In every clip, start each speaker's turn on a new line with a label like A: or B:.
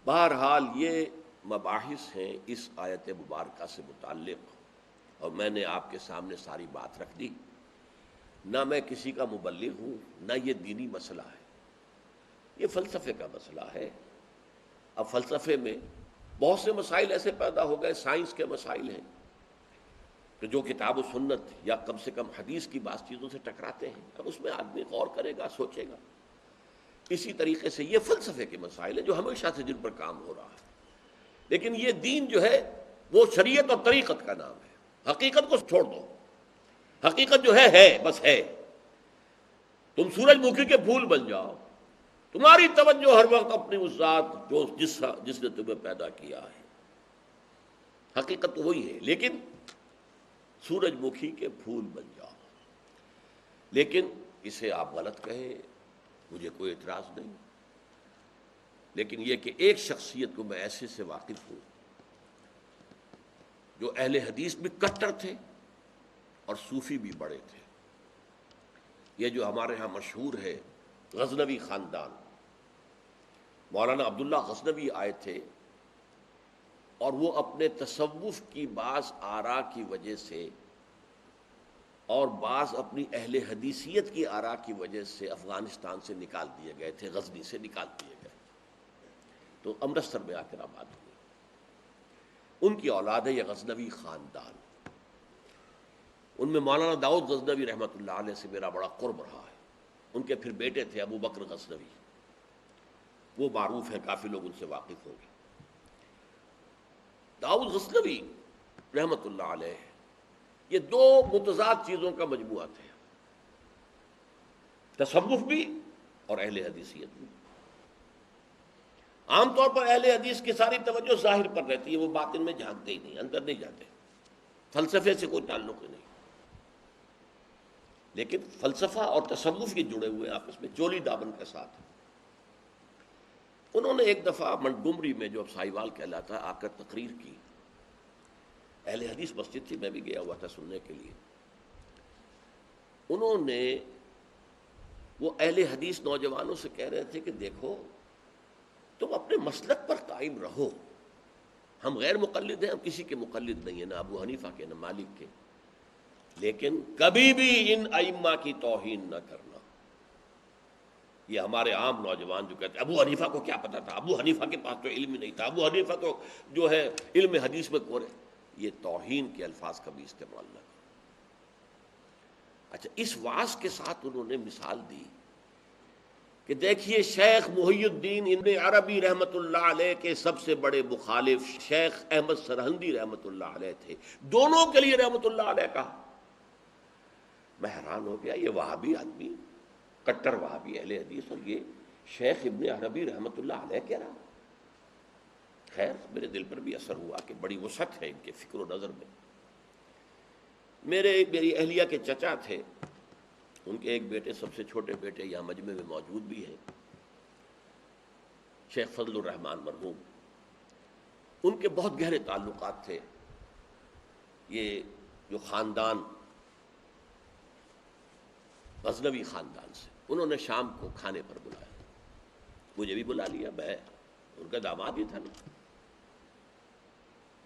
A: بہرحال یہ مباحث ہیں اس آیت مبارکہ سے متعلق، اور میں نے آپ کے سامنے ساری بات رکھ دی۔ نہ میں کسی کا مبلغ ہوں، نہ یہ دینی مسئلہ ہے، یہ فلسفے کا مسئلہ ہے۔ اب فلسفے میں بہت سے مسائل ایسے پیدا ہو گئے، سائنس کے مسائل ہیں کہ جو کتاب و سنت یا کم سے کم حدیث کی بعض چیزوں سے ٹکراتے ہیں۔ اب اس میں آدمی غور کرے گا، سوچے گا۔ اسی طریقے سے یہ فلسفے کے مسائل ہیں جو ہمیشہ سے جن پر کام ہو رہا ہے، لیکن یہ دین جو ہے وہ شریعت اور طریقت کا نام ہے۔ حقیقت کو چھوڑ دو، حقیقت جو ہے بس ہے۔ تم سورج مکھی کے پھول بن جاؤ، تمہاری توجہ ہر وقت اپنی اس ذات جس نے تمہیں پیدا کیا ہے، حقیقت تو وہی ہے، لیکن سورج مکھی کے پھول بن جاؤ۔ لیکن اسے آپ غلط کہیں، مجھے کوئی اعتراض نہیں، لیکن یہ کہ ایک شخصیت کو میں ایسے سے واقف ہوں جو اہل حدیث بھی کٹر تھے اور صوفی بھی بڑے تھے۔ یہ جو ہمارے ہاں مشہور ہے غزنوی خاندان، مولانا عبداللہ غزنوی آئے تھے، اور وہ اپنے تصوف کی بعض آراء کی وجہ سے اور بعض اپنی اہل حدیثیت کی آراء کی وجہ سے افغانستان سے نکال دیے گئے تھے، غزنی سے نکال دیے گئے، تو امرتسر میں آ کر آباد ہوئے۔ ان کی اولاد ہے یہ غزنوی خاندان۔ ان میں مولانا داؤد غزنوی رحمۃ اللہ علیہ سے میرا بڑا قرب رہا ہے۔ ان کے پھر بیٹے تھے ابو بکر غزنوی، وہ معروف ہیں، کافی لوگ ان سے واقف ہوں گے۔ داؤد غزنوی رحمۃ اللہ علیہ یہ دو متضاد چیزوں کا مجموعہ تھے، تصوف بھی اور اہل حدیثیت بھی۔ عام طور پر اہل حدیث کی ساری توجہ ظاہر پر رہتی ہے، وہ باطن میں جھانکتے ہی نہیں، اندر نہیں جاتے، فلسفے سے کوئی تعلق ہی نہیں۔ لیکن فلسفہ اور تصوف یہ جڑے ہوئے آپس میں چولی دامن کے ساتھ۔ انہوں نے ایک دفعہ منٹگمری میں، جو اب ساہیوال کہلاتا ہے، آ کر تقریر کی۔ اہل حدیث مسجد تھی، میں بھی گیا ہوا تھا سننے کے لیے۔ انہوں نے وہ اہل حدیث نوجوانوں سے کہہ رہے تھے کہ دیکھو تم اپنے مسلک پر قائم رہو، ہم غیر مقلد ہیں، ہم کسی کے مقلد نہیں ہیں، نہ ابو حنیفہ کے نہ مالک کے، لیکن کبھی بھی ان ائمہ کی توہین نہ کرنا۔ یہ ہمارے عام نوجوان جو کہتے ہیں ابو حنیفہ کو کیا پتا تھا، ابو حنیفہ کے پاس تو علم ہی نہیں تھا، ابو حنیفہ تو جو ہے علم حدیث میں کورے، یہ توہین کے الفاظ کبھی استعمال نہ کرو۔ اچھا، اس وعظ کے ساتھ انہوں نے مثال دی کہ دیکھیے شیخ محی الدین ابن عربی رحمۃ اللہ علیہ کے سب سے بڑے مخالف شیخ احمد سرہندی رحمۃ اللہ علیہ تھے، دونوں کے لیے رحمۃ اللہ علیہ کہا۔ میں حیران ہو گیا، یہ وہابی آدمی، کٹر وہابی اہل حدیث، اور یہ شیخ ابن عربی رحمۃ اللہ علیہ کہہ رہا۔ خیر میرے دل پر بھی اثر ہوا کہ بڑی وسعت ہے ان کے فکر و نظر میں۔ میری اہلیہ کے چچا تھے، ان کے ایک بیٹے، سب سے چھوٹے بیٹے یہاں مجمع میں موجود بھی ہیں، شیخ فضل الرحمان مرحوم۔ ان کے بہت گہرے تعلقات تھے یہ جو خاندان غزنوی خاندان سے۔ انہوں نے شام کو کھانے پر بلایا، مجھے بھی بلا لیا، میں ان کا داماد ہی تھا نا۔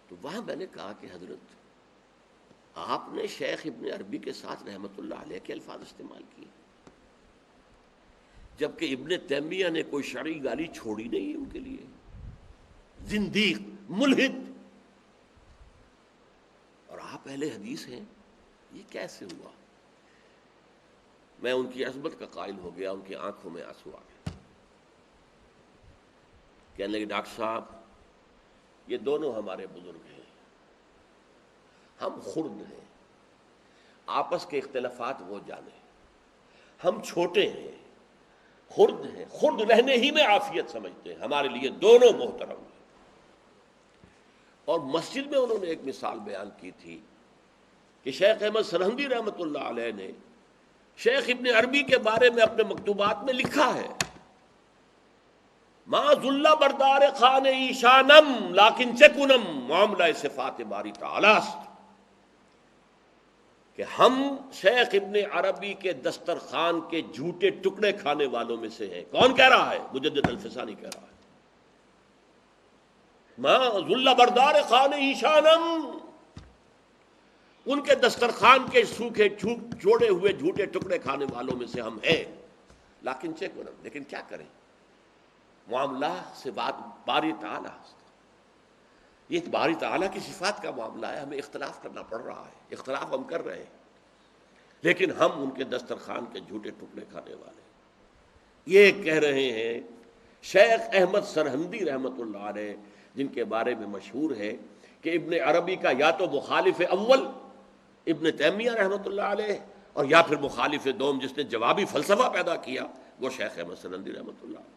A: تو وہاں میں نے کہا کہ حضرت آپ نے شیخ ابن عربی کے ساتھ رحمۃ اللہ علیہ کے الفاظ استعمال کیے، جبکہ ابن تیمیہ نے کوئی شرعی گالی چھوڑی نہیں ان کے لیے۔ زندیق، ملحد، اور آپ اہل حدیث ہیں، یہ کیسے ہوا؟ میں ان کی عظمت کا قائل ہو گیا، ان کی آنکھوں میں آنسو آ گئے۔ کہنے لگے ڈاکٹر صاحب یہ دونوں ہمارے بزرگ ہیں، ہم خرد ہیں، آپس کے اختلافات وہ جانے، ہم چھوٹے ہیں، خرد ہیں، خرد رہنے ہی میں عافیت سمجھتے ہیں، ہمارے لیے دونوں محترم ہیں۔ اور مسجد میں انہوں نے ایک مثال بیان کی تھی کہ شیخ احمد سرہندی رحمۃ اللہ علیہ نے شیخ ابن عربی کے بارے میں اپنے مکتوبات میں لکھا ہے، ما ذل بردار خان ایشانم لیکن چکنم معاملہ صفات باری تعالی است، کہ ہم شیخ ابن عربی کے دسترخوان کے جھوٹے ٹکڑے کھانے والوں میں سے ہیں۔ کون کہہ رہا ہے؟ مجدد الفسانی کہہ رہا ہے۔ ماں ذل بردار خان ایشانم، ان کے دسترخوان کے سوکھے چھوڑے ہوئے جھوٹے ٹکڑے کھانے والوں میں سے ہم ہیں، لیکن کیا کریں، معاملہ سے بات باری تعالیٰ، یہ باری تعالیٰ کی صفات کا معاملہ ہے، ہمیں اختلاف کرنا پڑ رہا ہے، اختلاف ہم کر رہے ہیں، لیکن ہم ان کے دسترخوان کے جھوٹے ٹکڑے کھانے والے ہیں۔ یہ کہہ رہے ہیں شیخ احمد سرہندی رحمۃ اللہ علیہ، جن کے بارے میں مشہور ہے کہ ابن عربی کا یا تو مخالف اول ابن تیمیہ رحمۃ اللہ علیہ، اور یا پھر مخالف دوم جس نے جوابی فلسفہ پیدا کیا وہ شیخ احمد سرہندی رحمۃ اللہ علیہ۔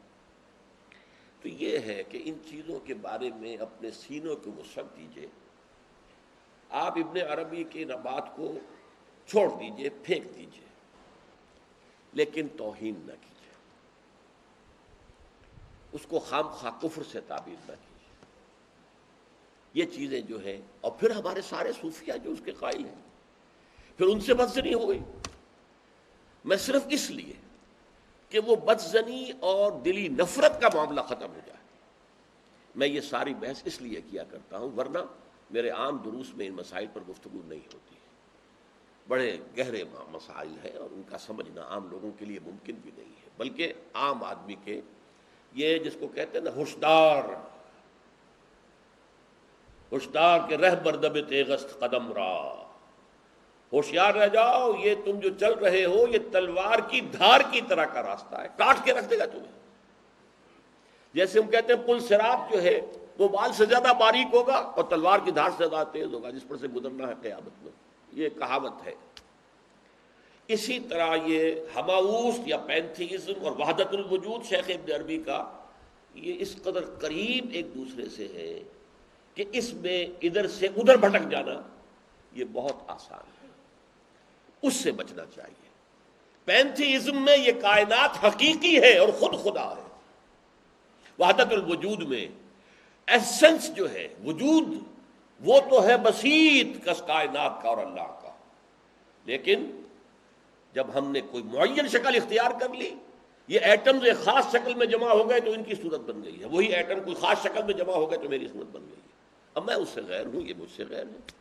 A: تو یہ ہے کہ ان چیزوں کے بارے میں اپنے سینوں کو وسعت دیجئے، آپ ابن عربی کی بات کو چھوڑ دیجئے، پھینک دیجئے، لیکن توہین نہ کیجئے، اس کو خام خواہ کفر سے تعبیر نہ کیجئے۔ یہ چیزیں جو ہیں، اور پھر ہمارے سارے صوفیہ جو اس کے قائل ہیں، پھر ان سے بدزنی ہو گئی، میں صرف اس لیے کہ وہ بدزنی اور دلی نفرت کا معاملہ ختم ہو جائے، میں یہ ساری بحث اس لیے کیا کرتا ہوں، ورنہ میرے عام دروس میں ان مسائل پر گفتگو نہیں ہوتی ہے، بڑے گہرے مسائل ہیں اور ان کا سمجھنا عام لوگوں کے لیے ممکن بھی نہیں ہے، بلکہ عام آدمی کے، یہ جس کو کہتے ہیں نا ہوشدار کے رہ بردب تیغست قدم را، ہوشیار رہ جاؤ، یہ تم جو چل رہے ہو یہ تلوار کی دھار کی طرح کا راستہ ہے، کاٹ کے رکھ دے گا تمہیں۔ جیسے ہم کہتے ہیں پل صراط جو ہے وہ بال سے زیادہ باریک ہوگا اور تلوار کی دھار سے زیادہ تیز ہوگا، جس پر سے گزرنا ہے قیامت میں، یہ کہاوت ہے۔ اسی طرح یہ ہماؤس یا پینتھیزم اور وحدت الوجود شیخ ابن عربی کا، یہ اس قدر قریب ایک دوسرے سے ہے کہ اس میں ادھر سے ادھر بھٹک جانا یہ بہت آسان ہے، اس سے بچنا چاہیے۔ پینتھیزم میں یہ کائنات حقیقی ہے اور خود خدا ہے، وحدت الوجود میں ایسنس جو ہے وجود وہ تو ہے بسیط کس کائنات کا اور اللہ کا، لیکن جب ہم نے کوئی معین شکل اختیار کر لی، یہ ایٹمز ایک خاص شکل میں جمع ہو گئے تو ان کی صورت بن گئی ہے، وہی ایٹم کوئی خاص شکل میں جمع ہو گئے تو میری صورت بن گئی ہے، اب میں اس سے غیر ہوں، یہ مجھ سے غیر ہے،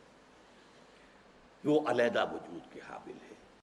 A: وہ علیحدہ وجود کے حامل ہے۔